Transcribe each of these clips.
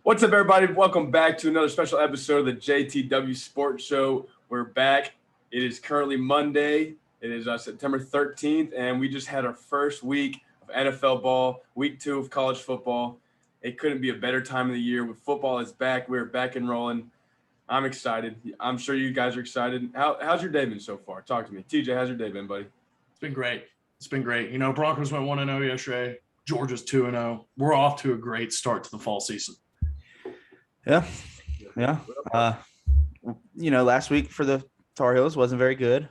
What's up, everybody? Welcome back to another special episode of the JTW Sports Show. We're back. It is currently Monday. It is September 13th, and we just had our first week of NFL ball, week 2 of college football. It couldn't be a better time of the year. With football is back. We're back and rolling. I'm excited. I'm sure you guys are excited. How's your day been so far? Talk to me. TJ, how's your day been, buddy? It's been great. You know, Broncos went 1-0 yesterday. Georgia's 2-0. We're off to a great start to the fall season. Yeah. Last week for the Tar Heels wasn't very good.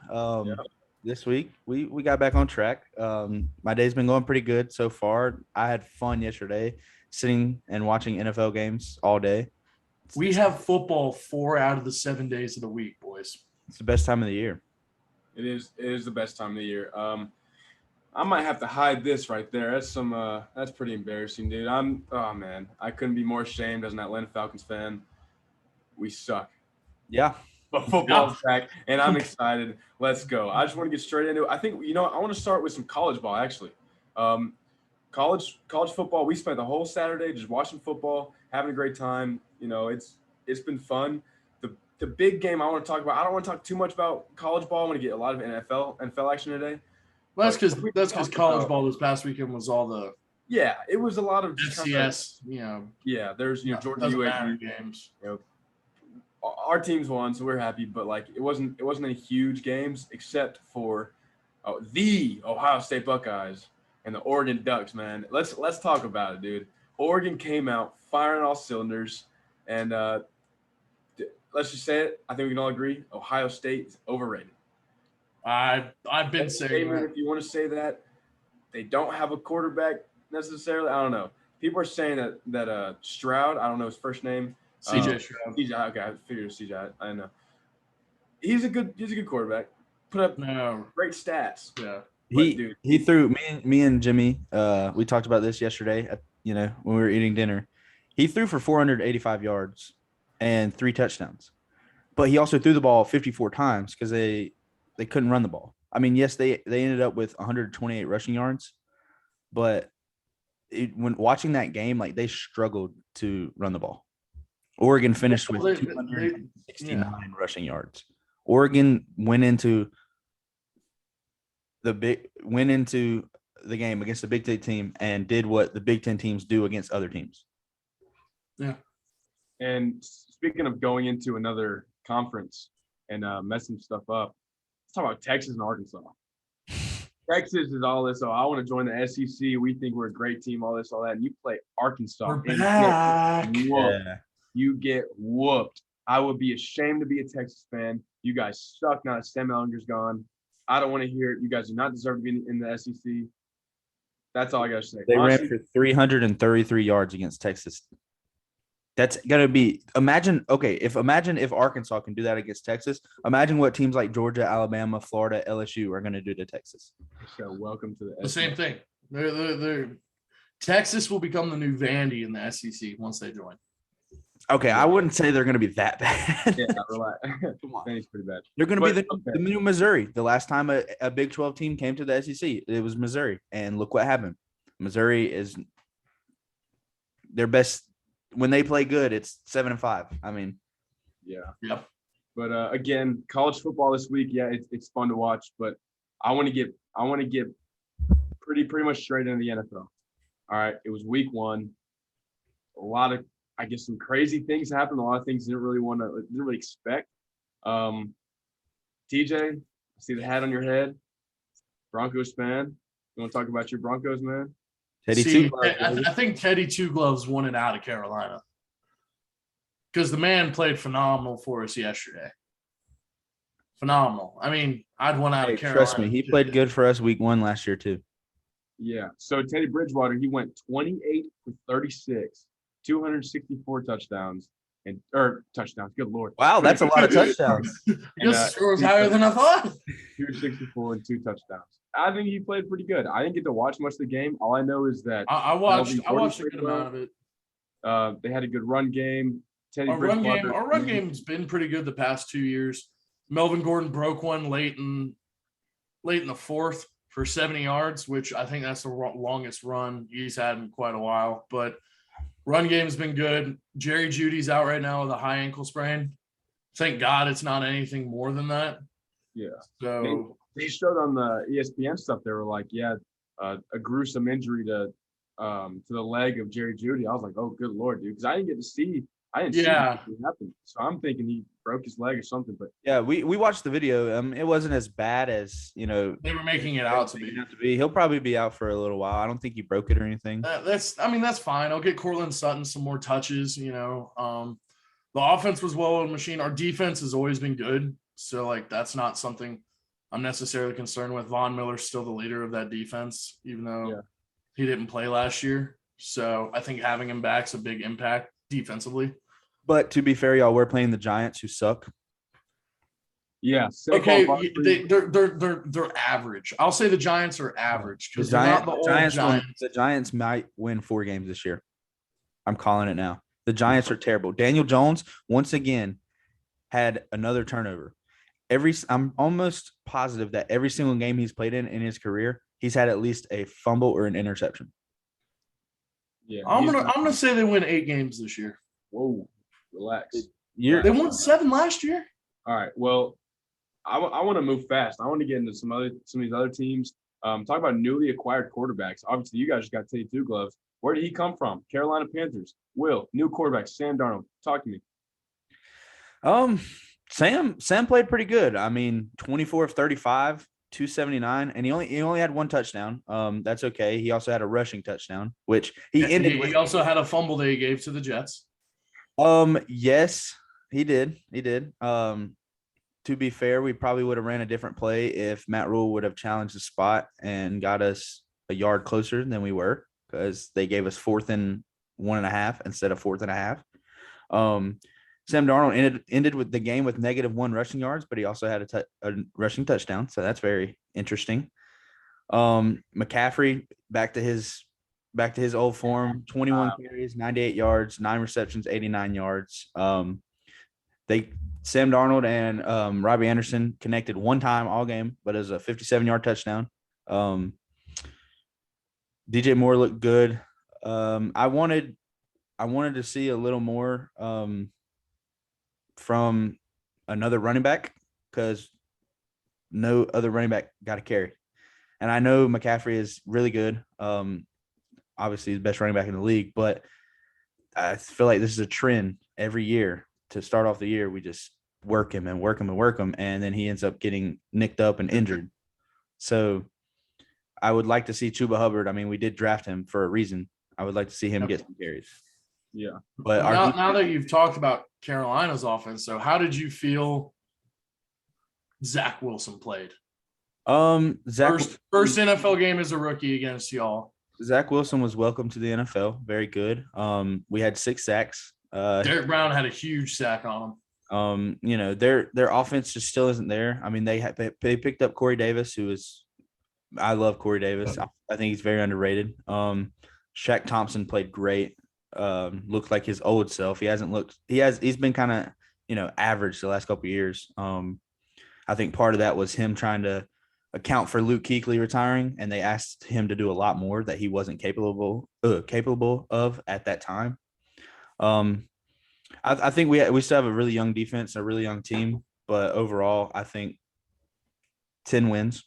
This week we got back on track. My day's been going pretty good so far. I had fun yesterday sitting and watching NFL games all day. We have football 4 out of the 7 days of the week, boys. It's the best time of the year. It is the best time of the year. I might have to hide this right there. That's pretty embarrassing, dude. I couldn't be more ashamed as an Atlanta Falcons fan. We suck. Yeah. But football's back, and I'm excited. Let's go. I just want to get straight into it. I think, I want to start with some college ball, actually. College football, we spent the whole Saturday just watching football, having a great time. It's been fun. The big game I want to talk about, I don't want to talk too much about college ball. I want to get a lot of NFL action today. Well, that's because college ball this past weekend was all the it was a lot of FCS, there's Georgia UAB games. Our teams won, so we're happy, but it wasn't any huge games except for the Ohio State Buckeyes and the Oregon Ducks, man. Let's talk about it, dude. Oregon came out firing all cylinders, and let's just say it. I think we can all agree Ohio State is overrated. I've been saying that. If you want to say that, they don't have a quarterback necessarily. I don't know. People are saying that Stroud, I don't know his first name. CJ Stroud. CJ, okay, I figured it was CJ. I know. He's a good quarterback. Put up great stats. Yeah. He threw me and Jimmy. We talked about this yesterday. When we were eating dinner, he threw for 485 yards and 3 touchdowns. But he also threw the ball 54 times because they couldn't run the ball. I mean, yes, they ended up with 128 rushing yards, but when watching that game, they struggled to run the ball. Oregon finished with 269 rushing yards. Oregon went into the game against the Big Ten team and did what the Big Ten teams do against other teams. Yeah. And speaking of going into another conference and messing stuff up, let's talk about Texas and Arkansas. Texas is all this. So I want to join the SEC. We think we're a great team, all this, all that. And you play Arkansas. We're back. You get whooped. I would be ashamed to be a Texas fan. You guys suck now that Sam Ehlinger's gone. I don't want to hear it. You guys do not deserve to be in the SEC. That's all I got to say. They ran for 333 yards against Texas. That's going to be – imagine if Arkansas can do that against Texas, imagine what teams like Georgia, Alabama, Florida, LSU are going to do to Texas. So welcome to the same thing. Texas will become the new Vandy in the SEC once they join. Okay, I wouldn't say they're going to be that bad. Yeah, relax. Come on. Vandy's pretty bad. They're going to be the new Missouri. The last time a Big 12 team came to the SEC, it was Missouri. And look what happened. Missouri is their best – when they play good, it's 7-5. I mean, yeah. Yep. But again, college football this week, it's fun to watch. But I want to get pretty much straight into the NFL. All right, it was week 1. A lot of, I guess, some crazy things happened. A lot of things didn't really expect. TJ, I see the hat on your head. Broncos fan. You want to talk about your Broncos, man? I think Teddy Two Gloves won it out of Carolina because the man played phenomenal for us yesterday. Phenomenal. I mean, I'd won out of Carolina. Trust me, he played good for us week 1 last year too. Yeah. So Teddy Bridgewater, he went 28 for 36, 264 touchdowns touchdowns. Good Lord. Wow, that's a lot of touchdowns. Your score was higher than I thought. 264 and 2 touchdowns. I think he played pretty good. I didn't get to watch much of the game. All I know is that I watched a good amount of it. They had a good run game. Our run game's been pretty good the past 2 years. Melvin Gordon broke one late in the 4th for 70 yards, which I think that's the longest run he's had in quite a while. But Run game's been good. Jerry Judy's out right now with a high ankle sprain. Thank God it's not anything more than that. Yeah. So They showed on the ESPN stuff. They were like, a gruesome injury to the leg of Jerry Judy. I was like, oh, good Lord, dude. Because I didn't get to see. I didn't see what happened. So I'm thinking he broke his leg or something. But Yeah, we watched the video. It wasn't as bad as they were making it out to be. He'll probably be out for a little while. I don't think he broke it or anything. That's fine. I'll get Cortland Sutton some more touches. The offense was well-oiled machine. Our defense has always been good, so like that's not something I'm necessarily concerned with. Von Miller's still the leader of that defense, even though he didn't play last year. So I think having him back's a big impact defensively. But to be fair, y'all, we're playing the Giants, who suck. Yeah. Okay, they're average. I'll say the Giants are average because they're not the old Giants. The Giants might win 4 games this year. I'm calling it now. The Giants are terrible. Daniel Jones once again had another turnover. I'm almost positive that every single game he's played in his career, he's had at least a fumble or an interception. Yeah, I'm gonna say they win 8 games this year. Whoa, relax. They won 7 last year. All right. Well, I want to move fast. I want to get into some of these other teams. Talk about newly acquired quarterbacks. Obviously, you guys just got Teddy Two Gloves. Where did he come from? Carolina Panthers. Will, new quarterback, Sam Darnold. Talk to me. Sam played pretty good. I mean, 24 of 35, 279, and he only had 1 touchdown. That's okay. He also had a rushing touchdown, which he also had a fumble that he gave to the Jets. Yes, he did. To be fair, we probably would have ran a different play if Matt Rule would have challenged the spot and got us a yard closer than we were, because they gave us 4th and 1.5 instead of 4th and a half. Sam Darnold ended with the game with -1 rushing yards, but he also had a rushing touchdown, so that's very interesting. McCaffrey back to his old form, 21 carries, 98 yards, 9 receptions, 89 yards. Sam Darnold and Robbie Anderson connected 1 time all game, but it was a 57-yard touchdown. DJ Moore looked good. I wanted to see a little more from another running back, because no other running back got a carry. And I know McCaffrey is really good. Obviously the best running back in the league, but I feel like this is a trend every year. To start off the year, we just work him, and then he ends up getting nicked up and injured. So I would like to see Chuba Hubbard. I mean, we did draft him for a reason. I would like to see him get some carries. Yeah. But now that you've talked about Carolina's offense, so how did you feel Zach Wilson played? First NFL game as a rookie against y'all. Zach Wilson was welcome to the NFL. Very good. We had 6 sacks. Derek Brown had a huge sack on him. Their offense just still isn't there. I mean, they picked up Corey Davis, I love Corey Davis. I think he's very underrated. Shaq Thompson played great. Looked like his old self. He's been kind of, average the last couple of years. I think part of that was him trying to account for Luke Kuechly retiring, and they asked him to do a lot more that he wasn't capable of at that time. I think we still have a really young defense, a really young team, but overall, I think 10 wins.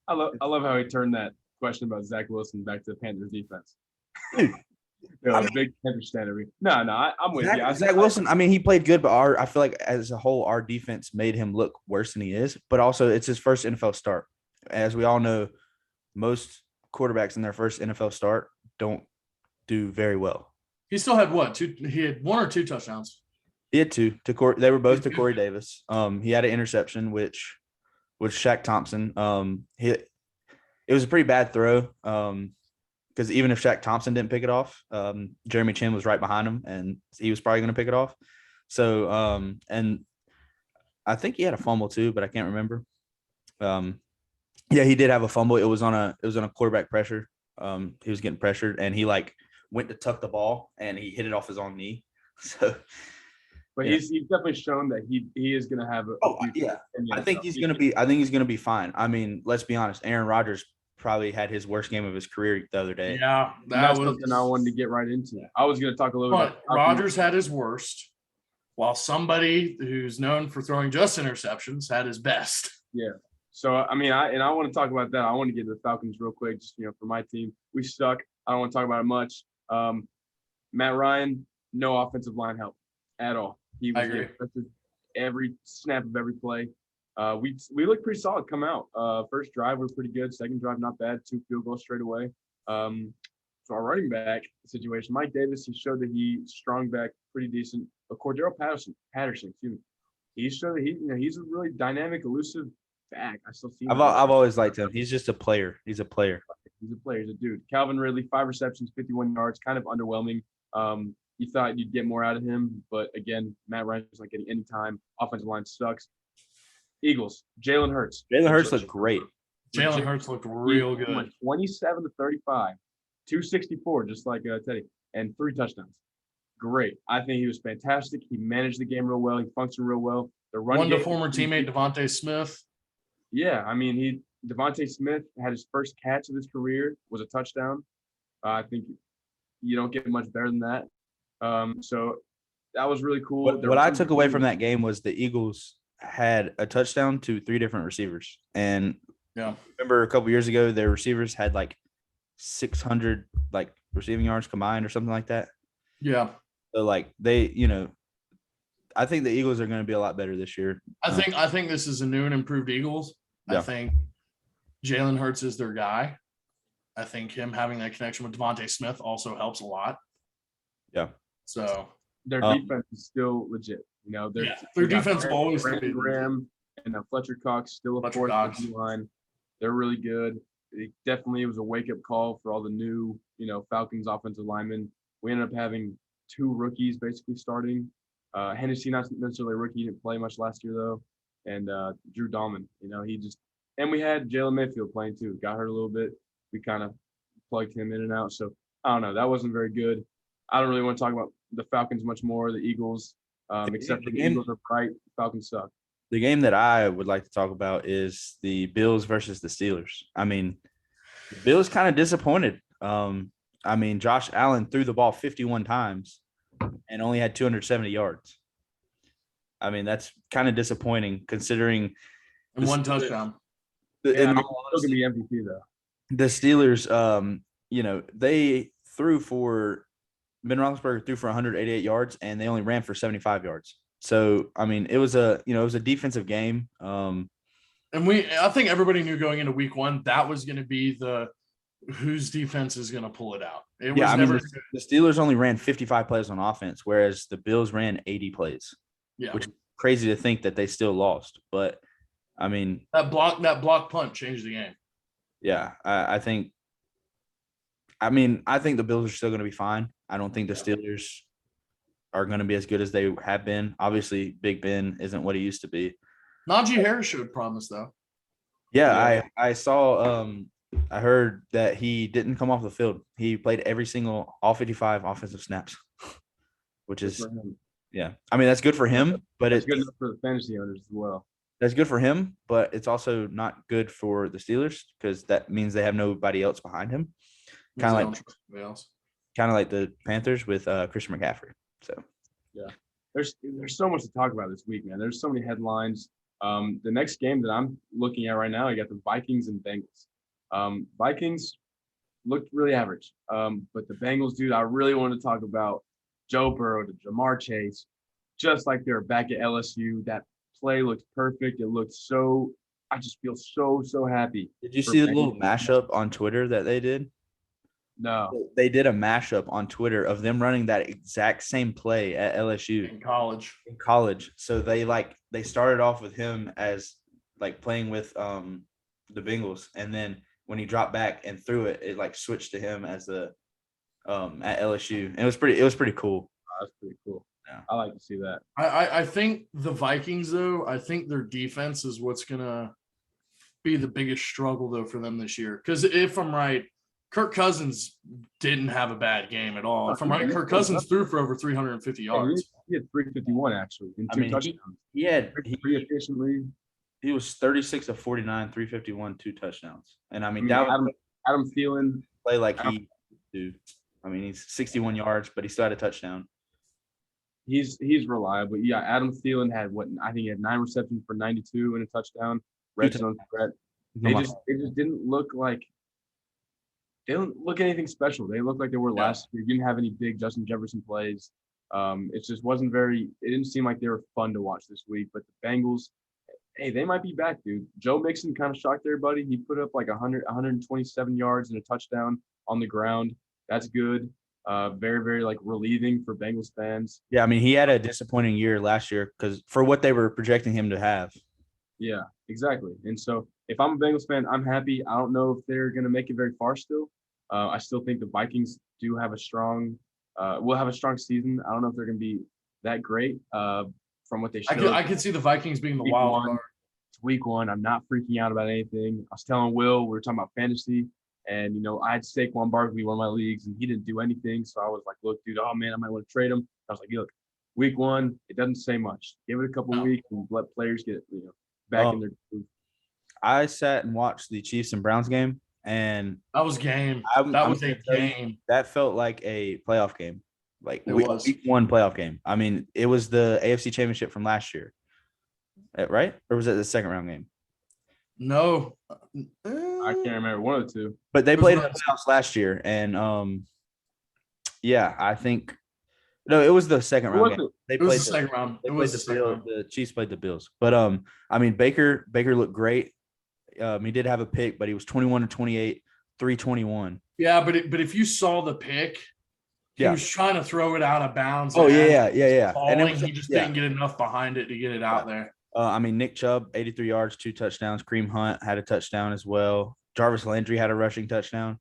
I love how he turned that question about Zach Wilson back to the Panthers defense. Big Panthers standard. No, I'm with you. Zach Wilson, I mean, he played good, but I feel like as a whole, our defense made him look worse than he is. But also, it's his first NFL start. As we all know, most quarterbacks in their first NFL start don't do very well. He still had what? 2? He had 1 or 2 touchdowns. He had 2. They were both to Corey Davis. He had an interception, which was Shaq Thompson. It was a pretty bad throw. Because even if Shaq Thompson didn't pick it off, Jeremy Chin was right behind him, and he was probably going to pick it off. So, and I think he had a fumble too, but I can't remember. Yeah, he did have a fumble. It was on a quarterback pressure. He was getting pressured, and he went to tuck the ball, and he hit it off his own knee. So, but yeah. He's definitely shown that he is going to have I think he's going to be fine. I mean, let's be honest. Aaron Rodgers probably had his worst game of his career the other day. Yeah, That's something I wanted to get right into. I was going to talk a little bit. But Rodgers had his worst, while somebody who's known for throwing just interceptions had his best. Yeah. So, I mean, I want to talk about that. I want to get to the Falcons real quick, just, for my team. We suck. I don't want to talk about it much. Matt Ryan, no offensive line help at all. He was affected every snap of every play. We looked pretty solid come out. First drive, we're pretty good. Second drive, not bad. 2 field goals straight away. So our running back situation, Mike Davis, he showed that he strung back pretty decent. But Cordero Patterson, excuse me, he showed that he's a really dynamic, elusive back. I still see him. I've always liked him. He's just a player. He's a player. He's a player. He's a dude. Calvin Ridley, 5 receptions, 51 yards, kind of underwhelming. You thought you'd get more out of him, but again, Matt Ryan's not getting any time. Offensive line sucks. Eagles, Jalen Hurts. Jalen Hurts looked great. Jalen Hurts looked real good. 27 to 35, 264, just like Teddy, and 3 touchdowns. Great. I think he was fantastic. He managed the game real well. He functioned real well. The run One to game, former teammate Devontae Smith. Yeah, I mean, Devontae Smith had his first catch of his career, was a touchdown. I think you don't get much better than that. So that was really cool. What I took away from that game was the Eagles had a touchdown to 3 different receivers. And remember a couple years ago, their receivers had like 600 like receiving yards combined or something like that. Yeah. So like they, I think the Eagles are going to be a lot better this year. I think this is a new and improved Eagles. Yeah. I think Jalen Hurts is their guy. I think him having that connection with Devontae Smith also helps a lot. Yeah. So their defense is still legit. Their defense will always be Graham and Fletcher Cox still a fourth line. They're really good. It definitely was a wake-up call for all the new, Falcons offensive linemen. We ended up having 2 rookies basically starting. Hennessy, not necessarily a rookie, he didn't play much last year though. And Drew Dahlman, and we had Jalen Mayfield playing too. Got hurt a little bit. We kind of plugged him in and out. So I don't know. That wasn't very good. I don't really want to talk about the Falcons much more. The Eagles, except for the Eagles are bright. Falcons suck. The game that I would like to talk about is the Bills versus the Steelers. I mean, the Bills kind of disappointed. Josh Allen threw the ball 51 times and only had 270 yards. I mean, that's kind of disappointing considering – and 1 touchdown. Still going to be MVP though. The Steelers, they threw for – Ben Roethlisberger threw for 188 yards and they only ran for 75 yards. So, I mean, it was a defensive game. And I think everybody knew going into week 1 that was going to be whose defense is going to pull it out. It was the Steelers only ran 55 plays on offense, whereas the Bills ran 80 plays. Yeah, which is crazy to think that they still lost. But I mean, that block punt changed the game. Yeah, I think the Bills are still going to be fine. I don't think the Steelers are going to be as good as they have been. Obviously, Big Ben isn't what he used to be. Najee Harris showed promise, though. Yeah, I saw I heard that he didn't come off the field. He played all 55 offensive snaps, which is I mean, that's good for him, but it's good enough for the fantasy owners as well. That's good for him, but it's also not good for the Steelers because that means they have nobody else behind him. Kind of like the Panthers with Christian McCaffrey. So there's so much to talk about this week, man. There's so many headlines. The next game that I'm looking at right now, I got the Vikings and Bengals. Vikings looked really average, but the Bengals, dude, I really want to talk about Joe Burrow to Jamar Chase, just like they're back at LSU. That play looked perfect. It looked so – I just feel so happy. Did you see the little mashup on Twitter that they did? No. They did a mashup on Twitter of them running that exact same play at LSU. In college. So they started off with him as like playing with the Bengals, and then when he dropped back and threw it, it like switched to him as the at LSU. And it was pretty cool. That's pretty cool. Yeah. I like to see that. I think the Vikings, though, I think their defense is what's going to be the biggest struggle, though, for them this year. Because if I'm right, Kirk Cousins didn't have a bad game at all. If I'm right, Kirk Cousins threw for over 350 yards. He had 351, actually, in 2 touchdowns. He had pretty efficiently. He was 36 of 49, 351, 2 touchdowns. And I I mean, mean, Dalvin Adam Thielen, play like Adam- he do. I mean, he's 61 yards, but he still had a touchdown. he's reliable. Yeah, Adam Thielen had I think he had 9 receptions for 92 and a touchdown. Red zone threat. They just didn't look like they didn't look anything special. They looked like they were last year. Didn't have any big Justin Jefferson plays. It just wasn't very. It didn't seem like they were fun to watch this week. But the Bengals, hey, they might be back, dude. Joe Mixon kind of shocked everybody. He put up like 127 yards and a touchdown on the ground. That's good. Very, very like relieving for Bengals fans. Yeah, I mean, he had a disappointing year last year because for what they were projecting him to have. Yeah, exactly. And so if I'm a Bengals fan, I'm happy. I don't know if they're going to make it very far still. I still think the Vikings do have will have a strong season. I don't know if they're going to be that great from what they showed. I could see the Vikings being the Week wild one. card. It's week 1. I'm not freaking out about anything. I was telling Will, we were talking about fantasy, and, I had Saquon Barkley in one of my leagues, and he didn't do anything. So I was like, look, dude, oh, man, I might want to trade him. I was like, look, week 1, it doesn't say much. Give it a couple of weeks and let players get, back in their groove. I sat and watched the Chiefs and Browns game, and That was game. I'm That was gonna a tell you, game. that felt like a playoff game, like It week, was. week 1 playoff game. I mean, it was the AFC Championship from last year, right? Or was it the second round game? No. I can't remember, one of the two. But they It was played in not- the playoffs last year, and yeah, I think no, it was the second round game. They It was played the second round. They It played was the the second Bills. round. The Chiefs played the Bills, but I mean, Baker looked great. He did have a pick, but he was 21 to 28, 321. Yeah, but if you saw the pick, he Yeah. was trying to throw it out of bounds. Oh and yeah, as yeah, he was yeah, yeah. falling, And it was, he just yeah. didn't get enough behind it to get it out there. I mean, Nick Chubb, 83 yards, 2 touchdowns. Kareem Hunt had a touchdown as well. Jarvis Landry had a rushing touchdown.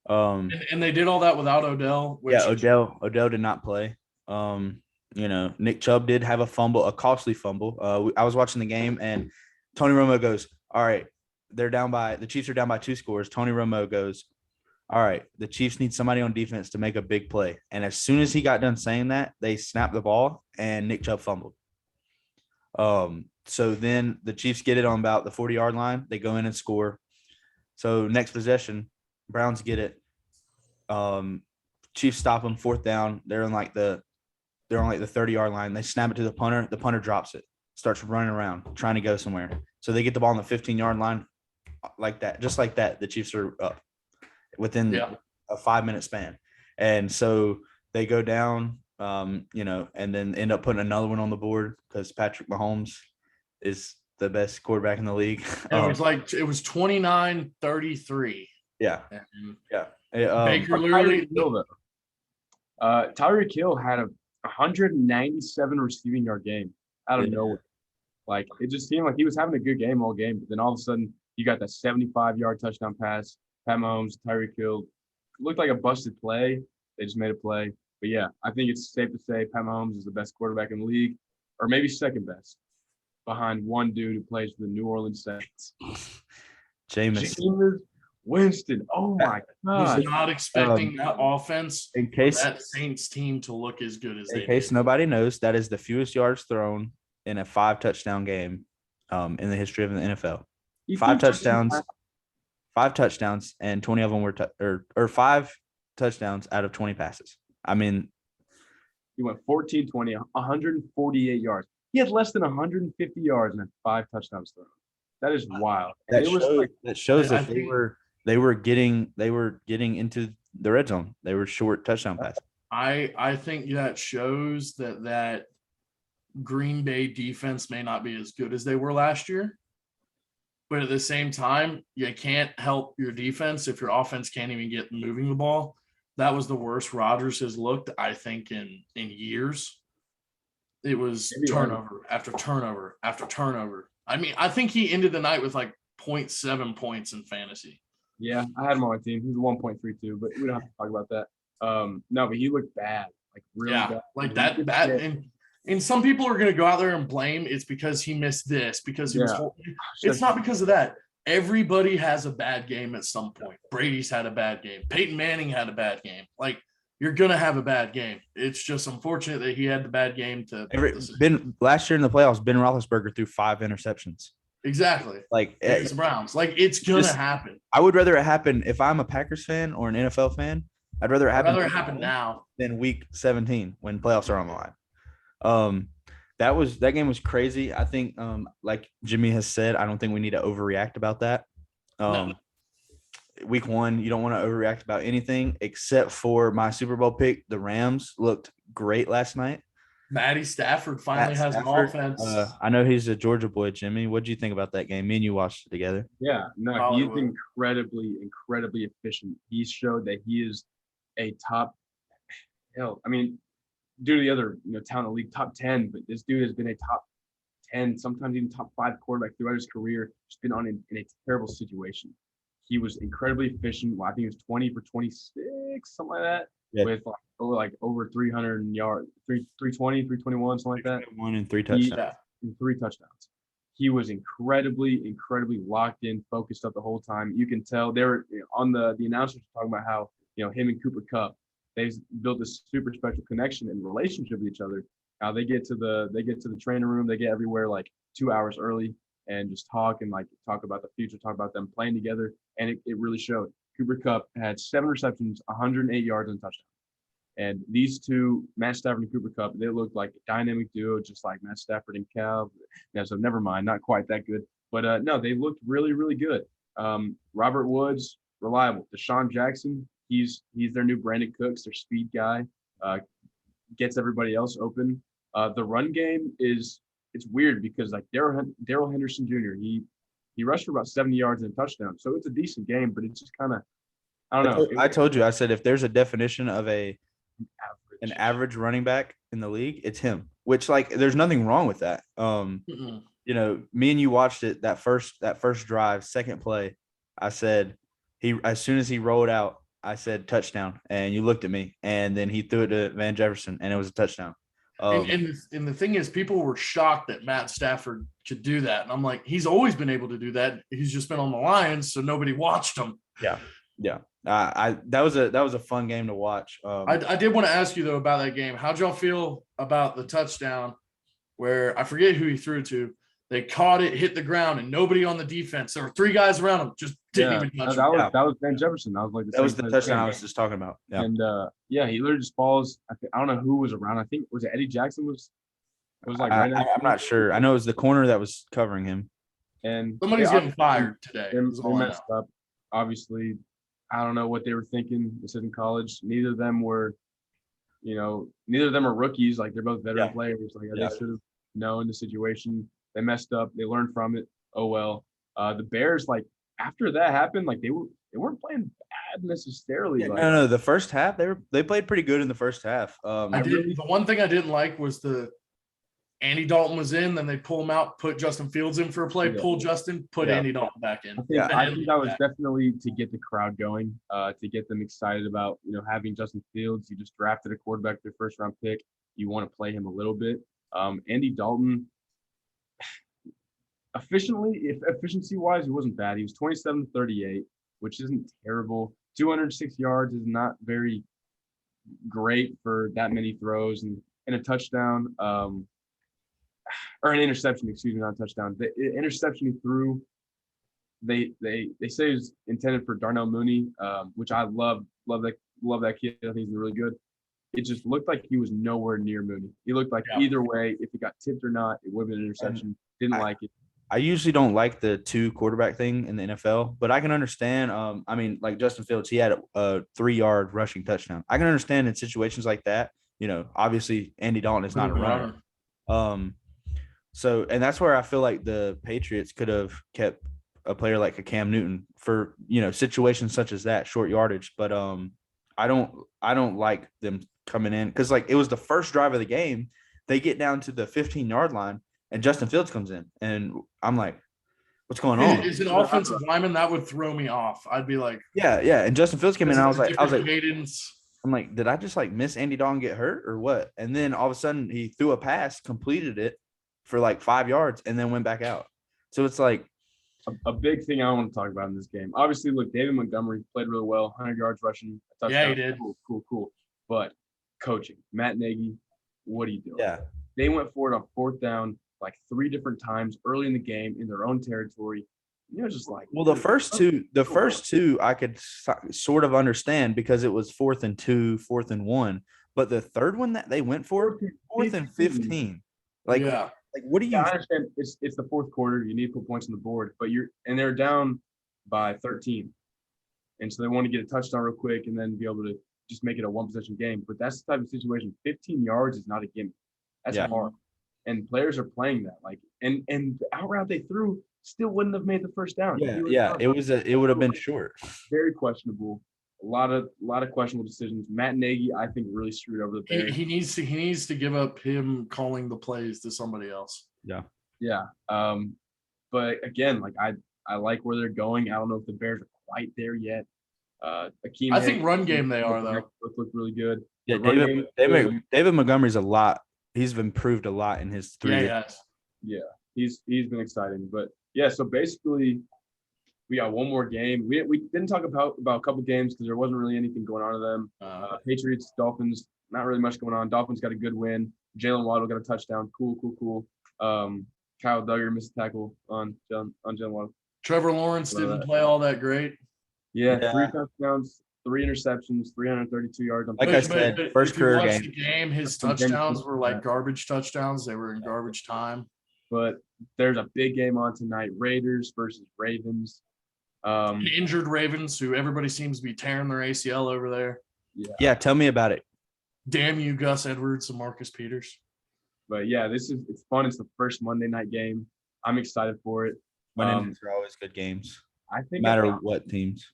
And they did all that without Odell. Which Yeah, Odell did not play. Nick Chubb did have a fumble, a costly fumble. I was watching the game, and Tony Romo goes, "All right, the Chiefs are down by 2 scores." Tony Romo goes, "All right, the Chiefs need somebody on defense to make a big play." And as soon as he got done saying that, they snapped the ball, and Nick Chubb fumbled. So then the Chiefs get it on about the 40-yard line. They go in and score. So next possession, Browns get it. Chiefs stop them, 4th down. They're on like the 30-yard line. They snap it to the punter. The punter drops it, starts running around, trying to go somewhere. So they get the ball on the 15-yard line, like that, just like that. The Chiefs are up within a 5-minute span, and so they go down. And then end up putting another one on the board because Patrick Mahomes is the best quarterback in the league. It was 29-33. Yeah. And Baker literally Tyreek Hill had a 197 receiving yard game out of nowhere. Like, it just seemed like he was having a good game all game, but then all of a sudden you got that 75-yard touchdown pass. Pat Mahomes, Tyreek Hill looked like a busted play. They just made a play. But yeah, I think it's safe to say Pat Mahomes is the best quarterback in the league, or maybe second best, behind one dude who plays for the New Orleans Saints. Jameis Winston. Oh my God. He's not expecting that offense, in case that Saints team to look as good as in case nobody knows, that is the fewest yards thrown in a 5-touchdown game in the history of the NFL. 5 touchdowns, and 20 of them were or 5 touchdowns out of 20 passes. I mean, he went 14-20, 148 yards. He had less than 150 yards and had 5 touchdowns thrown. That is wild. That shows that they were getting into the red zone. They were short touchdown passes. I think that shows that Green Bay defense may not be as good as they were last year. But at the same time, you can't help your defense if your offense can't even get moving the ball. That was the worst Rodgers has looked, I think, in years. It was turnover after turnover after turnover. I mean, I think he ended the night with like 0.7 points in fantasy. Yeah, I had him on my team. He was 1.32, but we don't have to talk about that. No, but he looked bad, like really bad. Like that. And some people are going to go out there and blame it's because he missed this, because he was. It's not because of that. Everybody has a bad game at some point. Brady's had a bad game. Peyton Manning had a bad game. Like, you're going to have a bad game. It's just unfortunate that he had the bad game. Last year in the playoffs, Ben Roethlisberger threw 5 interceptions. Exactly. Like It's the Browns. Like it's gonna Just- happen. I would rather it happen if I'm a Packers fan or an NFL fan. I'd rather it I'd happen rather it happen now. than week 17 when playoffs are on the line. That game was crazy. I think like Jimmy has said, I don't think we need to overreact about that. No. Week 1, you don't want to overreact about anything except for my Super Bowl pick. The Rams looked great last night. Matty Stafford finally has an offense. I know he's a Georgia boy, Jimmy. What do you think about that game? Me and you watched it together. Yeah, no, Hollywood. he's incredibly efficient. He showed that he is a top, I mean, due to the other talent in the league, top 10, but this dude has been a top 10, sometimes even top 5 quarterback throughout his career. Just been in a terrible situation. He was incredibly efficient. Well, I think he was 20 for 26, something like that, with over 300 yards, 320, 321, something like that. 1 and 3 touchdowns. And 3 touchdowns. He was incredibly locked in, focused up the whole time. You can tell they were on the announcers talking about how him and Cooper Kupp, they've built this super special connection and relationship with each other. Now they get to the training room, they get everywhere like 2 hours early and just talk about the future, talk about them playing together, and it really showed. Cooper Kupp had 7 receptions, 108 yards, and a touchdown. And these two, Matt Stafford and Cooper Kupp, they looked like a dynamic duo, just like Matt Stafford and Cal. Yeah, so never mind, not quite that good. But no, they looked really, really good. Robert Woods, reliable. Deshaun Jackson, he's their new Brandon Cooks, their speed guy, gets everybody else open. The run game it's weird because like Darrell Henderson Jr., he rushed for about 70 yards and a touchdown. So it's a decent game, but it's just kind of, I don't know. I told you, I said, if there's a definition of an average running back in the league, it's him, which like, there's nothing wrong with that. Me and you watched it, that first drive, second play. I said, as soon as he rolled out, I said touchdown, and you looked at me, and then he threw it to Van Jefferson, and it was a touchdown. And the thing is, people were shocked that Matt Stafford could do that. And I'm like, he's always been able to do that. He's just been on the Lions, so nobody watched him. Yeah. That was a fun game to watch. I did want to ask you though about that game. How'd y'all feel about the touchdown where I forget who he threw to? They caught it, hit the ground, and nobody on the defense. There were 3 guys around him, just didn't even touch him. That was Van Jefferson. That was the touchdown I was just talking about. Yeah. And he literally just falls. I don't know who was around. I think was it Eddie Jackson was. It was like I'm not sure. I know it was the corner that was covering him. And somebody's getting fired today. They messed up. Obviously, I don't know what they were thinking. This isn't college. Neither of them are rookies. Like they're both veteran players. Like they should have known the situation. They messed up. They learned from it. Oh well. The Bears, like after that happened, like they weren't playing bad necessarily. Yeah, no. The first half, they played pretty good in the first half. The one thing I didn't like was Andy Dalton was in, then they pull him out, put Justin Fields in for a play, pull Justin, put Andy Dalton back in. I think that was definitely to get the crowd going, to get them excited about having Justin Fields. You just drafted a quarterback, their first round pick. You want to play him a little bit. Andy Dalton, efficiency-wise, he wasn't bad. He was 27-38, which isn't terrible. 206 yards is not very great for that many throws and a touchdown. Or an interception, excuse me, not a touchdown. The interception he threw, they say it was intended for Darnell Mooney, which I love that kid. I think he's really good. It just looked like he was nowhere near Mooney. He looked like either way, if it got tipped or not, it would have been an interception. Didn't like it. I usually don't like the 2 quarterback thing in the NFL, but I can understand. I mean, like Justin Fields, he had a 3-yard rushing touchdown. I can understand in situations like that. Obviously Andy Dalton is not a runner. So, and that's where I feel like the Patriots could have kept a player like a Cam Newton for, situations such as that, short yardage. But I don't like them coming in because like it was the first drive of the game. They get down to the 15-yard line and Justin Fields comes in and I'm like, what's going on? Is an offensive lineman that would throw me off. I'd be like, yeah. And Justin Fields came in and I was like, cadence. I'm like, did I just like miss Andy Dalton get hurt or what? And then all of a sudden he threw a pass, completed it for like 5 yards and then went back out. So it's like a big thing I want to talk about in this game. Obviously, look, David Montgomery played really well, 100 yards rushing, a touchdown. Yeah, he did. Cool. But coaching, Matt Nagy, what are you doing? Yeah. They went for it on 4th down, like 3 different times early in the game in their own territory. Just like, Well, the first two I could sort of understand because it was 4th and 2, 4th and 1. But the third one that they went for, 4th and 15. Like what do you? I understand it's the fourth quarter. You need to put points on the board, but they're down by 13, and so they want to get a touchdown real quick and then be able to just make it a 1-possession game. But that's the type of situation. 15 yards is not a gimme. That's hard, and players are playing that. Like, and the out route they threw still wouldn't have made the first down. It would have been short. Very questionable. A lot of questionable decisions. Matt Nagy, I think, really screwed over the Bears. He needs to give up him calling the plays to somebody else. Yeah. But again, like I like where they're going. I don't know if the Bears are quite there yet. Akeem, I think run game they are though. Both look really good. Yeah, David Montgomery's a lot. He's improved a lot in his 3 years. Yeah, he's been exciting. But yeah, so basically we got one more game. We didn't talk about a couple games because there wasn't really anything going on to them. Patriots, Dolphins, not really much going on. Dolphins got a good win. Jalen Waddle got a touchdown. Cool. Kyle Duggar missed a tackle on Jalen Waddle. Trevor Lawrence didn't play all that great. Yeah, 3 touchdowns, 3 interceptions, 332 yards. Like I said, first career game. His touchdowns were like garbage touchdowns. They were in garbage time. But there's a big game on tonight: Raiders versus Ravens. Injured Ravens, who everybody seems to be tearing their ACL over there. Yeah, tell me about it. Damn you, Gus Edwards and Marcus Peters. But yeah, it's fun. It's the first Monday night game. I'm excited for it. Monday nights are always good games. I think no matter what teams.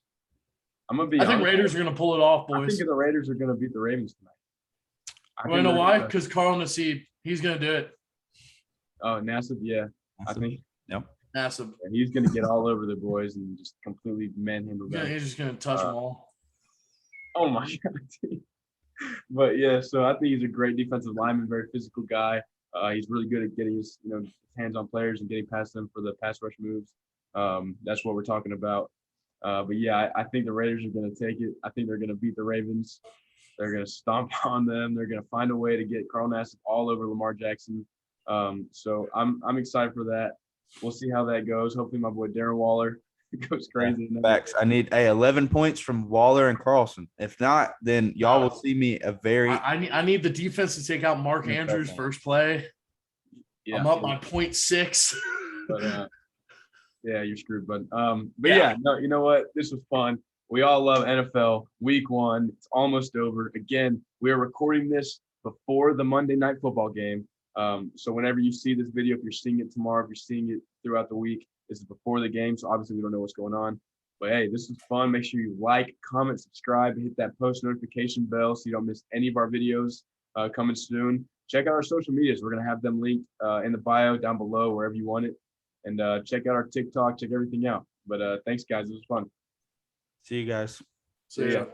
I'm gonna be. I think Raiders are gonna pull it off, boys. I think the Raiders are gonna beat the Ravens tonight. You know why? Because Carl Nassib, he's gonna do it. Oh, Nassib, yeah. I think. Yep. Nassib. Yeah, he's gonna get all over the boys and just completely manhandle them. Yeah, he's just gonna touch them all. Oh my god. But yeah, so I think he's a great defensive lineman, very physical guy. He's really good at getting his hands on players and getting past them for the pass rush moves. That's what we're talking about. But yeah, I think the Raiders are going to take it. I think they're going to beat the Ravens. They're going to stomp on them. They're going to find a way to get Carl Nassib all over Lamar Jackson. So I'm excited for that. We'll see how that goes. Hopefully my boy Darren Waller goes crazy. Facts. I need 11 points from Waller and Carlson. If not, then y'all will see me a very. I need the defense to take out Mark Andrews first play. Yeah, I'm up by 0.6. But yeah, you're screwed, bud. But yeah, no, you know what? This was fun. We all love NFL. Week 1, it's almost over. Again, we are recording this before the Monday Night Football game. So whenever you see this video, if you're seeing it tomorrow, if you're seeing it throughout the week, this is before the game. So obviously we don't know what's going on. But hey, this was fun. Make sure you like, comment, subscribe, hit that post notification bell so you don't miss any of our videos coming soon. Check out our social medias. We're going to have them linked in the bio down below, wherever you want it. And check out our TikTok, check everything out. But thanks, guys. It was fun. See you guys. See ya.